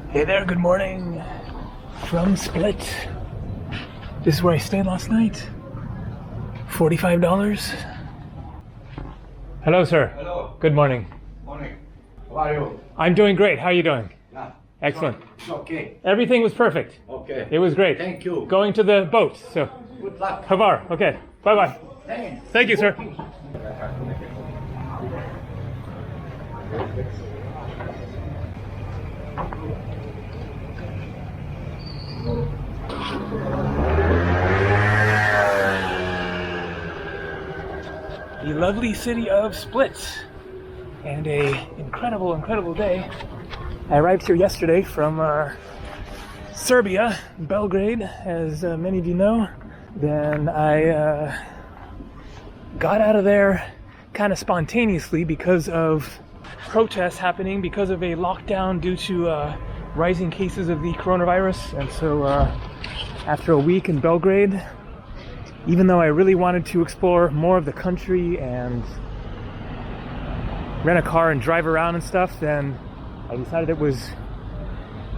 Hey there, good morning from Split. This is where I stayed last night. $45. Hello, sir. Hello. Good morning. Morning. How are you? I'm doing great. How are you doing? Yeah. Excellent. It's okay. Everything was perfect. Okay. It was great. Thank you. Going to the boat, so. Good luck. Hvar. Okay. Bye-bye. Thanks. Thank you, sir. The lovely city of Split, and a incredible day. I arrived here yesterday from Serbia, Belgrade, as many of you know. Then I got out of there kind of spontaneously because of protests happening because of a lockdown due to rising cases of the coronavirus. And so after a week in Belgrade, even though I really wanted to explore more of the country and rent a car and drive around and stuff, then I decided it was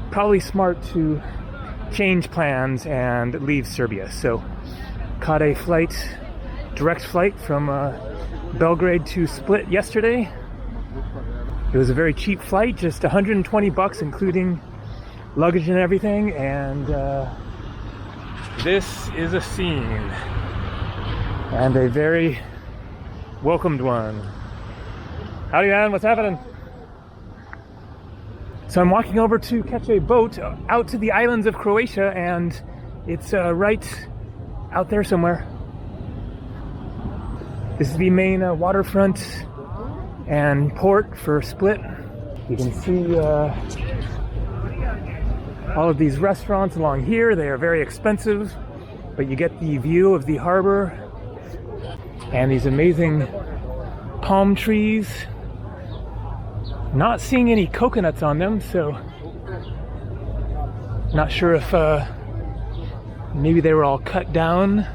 probably smart to change plans and leave Serbia. So caught a direct flight from Belgrade to Split yesterday. It was a very cheap flight, just $120 including luggage and everything, and this is a scene, and a very welcomed one. Howdy, man, what's happening? So I'm walking over to catch a boat out to the islands of Croatia, and it's right out there somewhere. This is the main waterfront and port for Split. You can see all of these restaurants along here. They are very expensive, but you get the view of the harbor and these amazing palm trees. Not seeing any coconuts on them, so not sure if maybe they were all cut down.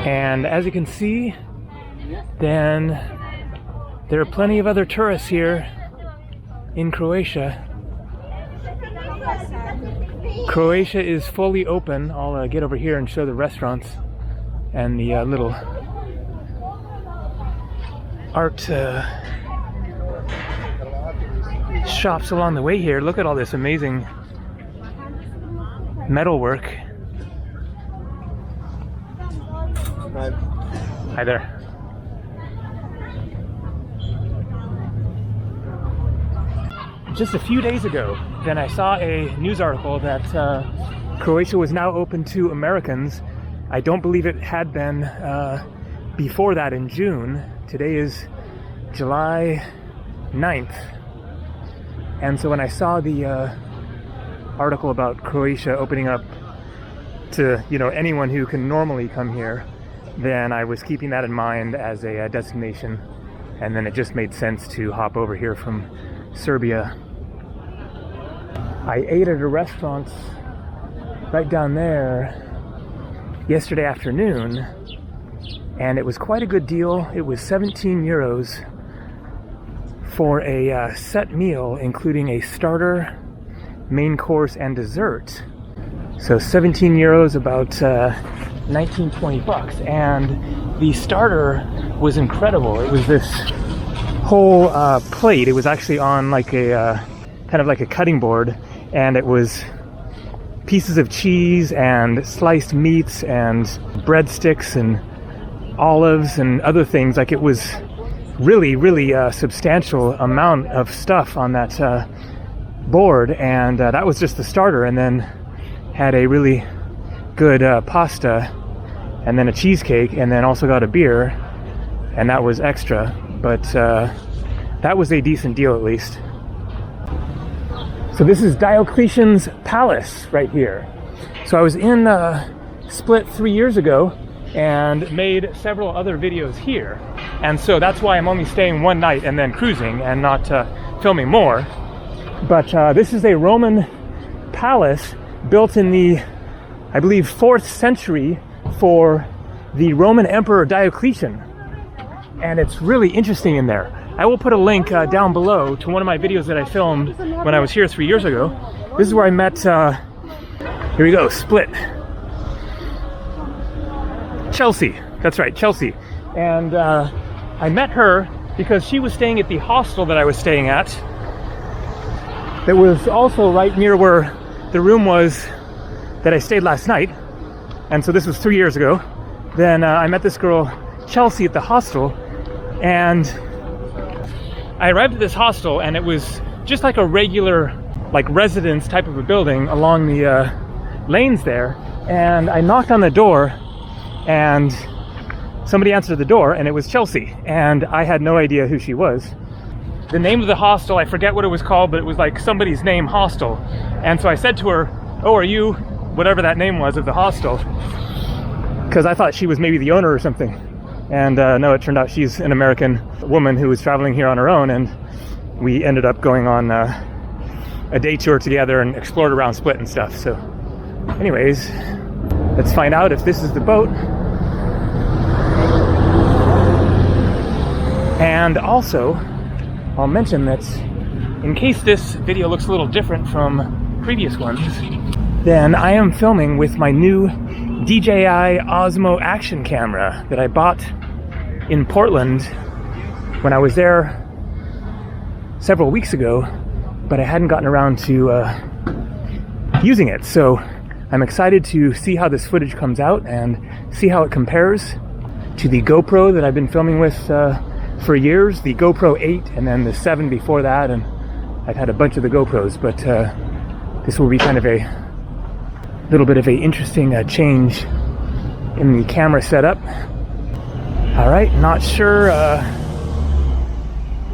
And as you can see, then there are plenty of other tourists here in Croatia. Croatia is fully open. I'll get over here and show the restaurants and the little art shops along the way here. Look at all this amazing metalwork. Hi there. Just a few days ago, then I saw a news article that Croatia was now open to Americans. I don't believe it had been before that in June. Today is July 9th. And so when I saw the article about Croatia opening up to, you know, anyone who can normally come here, then I was keeping that in mind as a destination, and then it just made sense to hop over here from Serbia. I ate at a restaurant right down there yesterday afternoon, and it was quite a good deal. It was 17 euros for a set meal, including a starter, main course, and dessert. So 17 euros, about 19-20 bucks. And the starter was incredible. It was this whole plate. It was actually on like a kind of like a cutting board, and it was pieces of cheese and sliced meats and breadsticks and olives and other things. Like, it was really substantial amount of stuff on that board, and that was just the starter. And then had a really good pasta, and then a cheesecake, and then also got a beer, and that was extra. But that was a decent deal, at least. So this is Diocletian's palace right here. So I was in Split 3 years ago and made several other videos here, and so that's why I'm only staying one night and then cruising and not filming more. But this is a Roman palace built in the, I believe, 4th century for the Roman Emperor Diocletian, and it's really interesting in there. I will put a link down below to one of my videos that I filmed when I was here 3 years ago. This is where I met, here we go, Split. Chelsea, that's right, Chelsea. And I met her because she was staying at the hostel that I was staying at. That was also right near where the room was that I stayed last night. And so this was 3 years ago. Then I met this girl, Chelsea, at the hostel, and I arrived at this hostel, and it was just like a regular, like, residence type of a building along the lanes there. And I knocked on the door, and somebody answered the door, and it was Chelsea, and I had no idea who she was. The name of the hostel, I forget what it was called, but it was like somebody's name hostel. And so I said to her, "Oh, are you whatever that name was of the hostel?" Because I thought she was maybe the owner or something. And no, it turned out she's an American woman who was traveling here on her own, and we ended up going on a day tour together and explored around Split and stuff. So anyways, let's find out if this is the boat. And also, I'll mention that in case this video looks a little different from previous ones, then I am filming with my new DJI Osmo action camera that I bought in Portland when I was there several weeks ago, but I hadn't gotten around to using it. So I'm excited to see how this footage comes out and see how it compares to the GoPro that I've been filming with for years, the GoPro 8 and then the 7 before that, and I've had a bunch of the GoPros, but this will be kind of a little bit of a interesting change in the camera setup. All right, not sure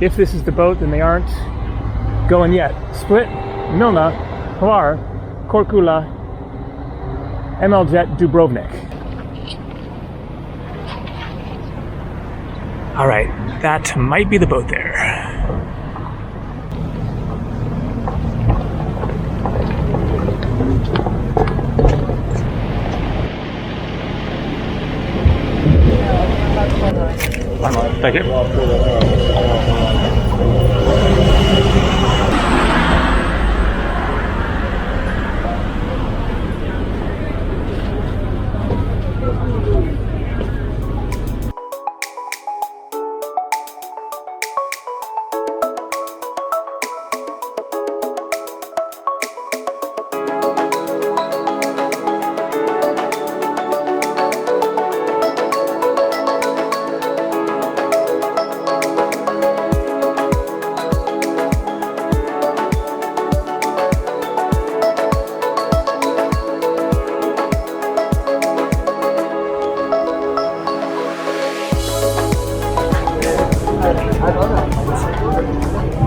if this is the boat, then they aren't going yet. Split, Milna, Hvar, Korčula, MLJet, Dubrovnik. All right, that might be the boat there. Thank you.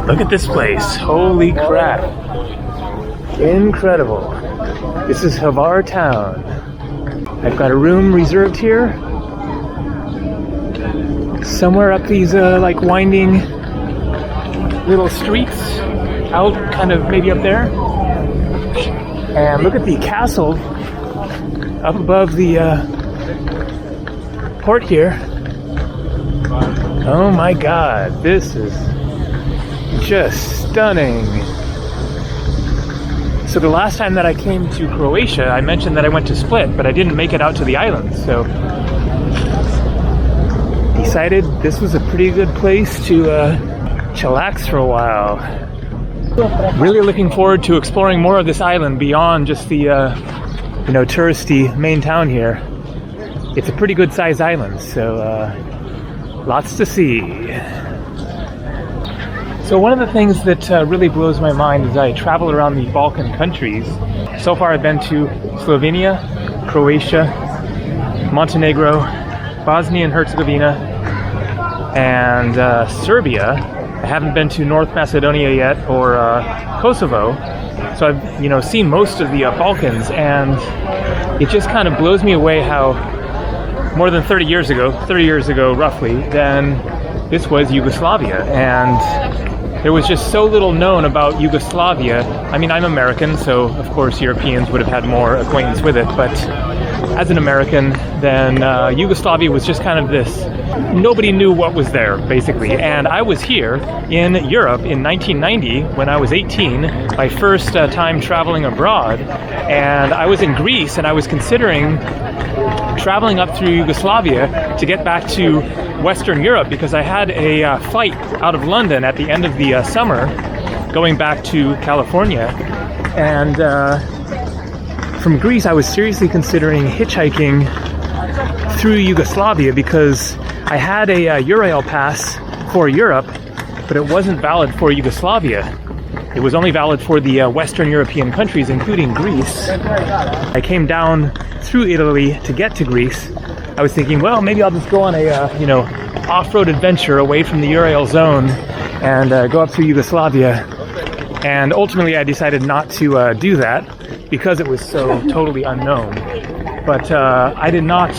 Look at this place. Holy crap. Incredible. This is Hvar town. I've got a room reserved here. Somewhere up these like winding little streets. Out kind of maybe up there. And look at the castle up above the port here. Oh my god, this is just stunning. So the last time that I came to Croatia, I mentioned that I went to Split, but I didn't make it out to the islands, so decided this was a pretty good place to chillax for a while. Really looking forward to exploring more of this island beyond just the touristy main town here. It's a pretty good sized island, so lots to see. So one of the things that really blows my mind is I travel around the Balkan countries. So far I've been to Slovenia, Croatia, Montenegro, Bosnia and Herzegovina, and Serbia. I haven't been to North Macedonia yet, or Kosovo. So I've seen most of the Balkans, and it just kind of blows me away how more than 30 years ago roughly, then this was Yugoslavia, and there was just so little known about Yugoslavia. I mean, I'm American, so of course Europeans would have had more acquaintance with it, but as an American, then Yugoslavia was just kind of this, nobody knew what was there, basically. And I was here in Europe in 1990 when I was 18, my first time traveling abroad, and I was in Greece, and I was considering traveling up through Yugoslavia to get back to Western Europe, because I had a flight out of London at the end of the summer going back to California, and from Greece I was seriously considering hitchhiking through Yugoslavia, because I had a Eurail pass for Europe, but it wasn't valid for Yugoslavia. It was only valid for the Western European countries, including Greece. I came down through Italy to get to Greece. I was thinking, well, maybe I'll just go on a off-road adventure away from the Eurail zone and go up through Yugoslavia. And ultimately I decided not to do that because it was so totally unknown. But I did not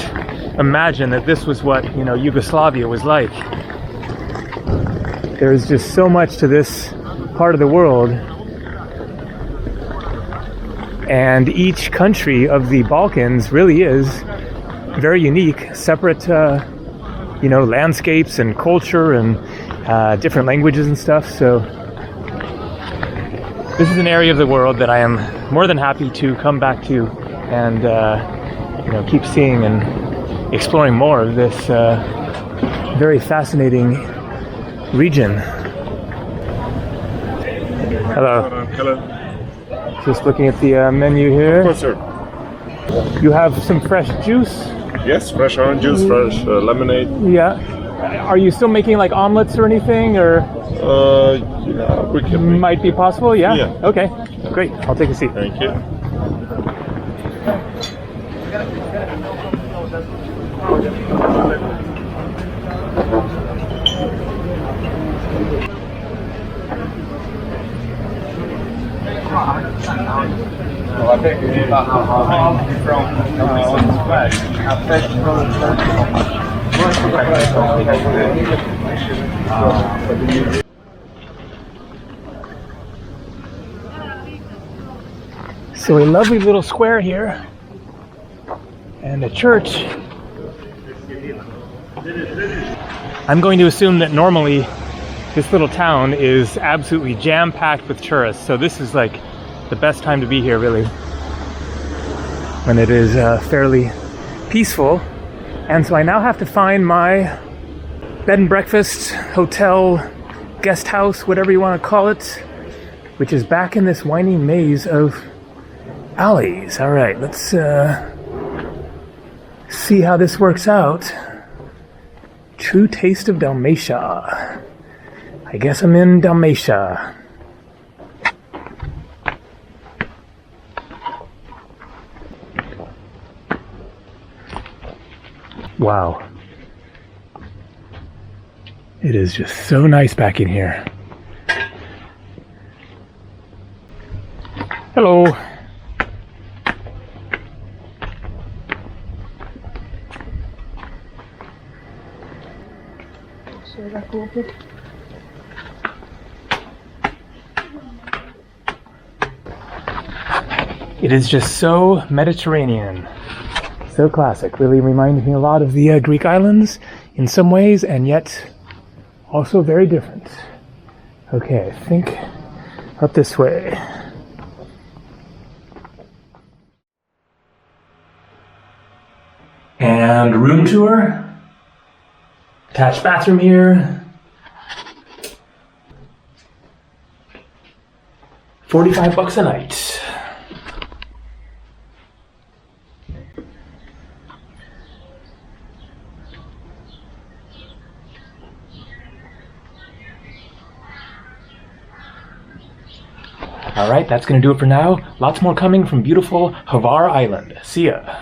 imagine that this was what Yugoslavia was like. There's just so much to this part of the world, and each country of the Balkans really is very unique, separate landscapes and culture and different languages and stuff. So this is an area of the world that I am more than happy to come back to and keep seeing and exploring more of this very fascinating region. Hello. Hello. Just looking at the menu here. Of course, sir. You have some fresh juice? Yes, fresh orange juice, fresh lemonade. Yeah. Are you still making like omelets or anything, or? Yeah, we can make. Might be possible, yeah? Yeah. Okay, great. I'll take a seat. Thank you. So a lovely little square here, and a church. I'm going to assume that normally this little town is absolutely jam-packed with tourists, so this is like the best time to be here, really, when it is fairly peaceful. And so I now have to find my bed and breakfast, hotel, guest house, whatever you want to call it, which is back in this winding maze of alleys. All right, let's see how this works out. True taste of Dalmatia. I guess I'm in Dalmatia. Wow. It is just so nice back in here. Hello. It is just so Mediterranean, so classic. Really reminds me a lot of the Greek islands in some ways, and yet also very different. Okay, I think up this way. And room tour. Attached bathroom here. 45 bucks a night. Alright, that's gonna do it for now. Lots more coming from beautiful Hvar Island. See ya.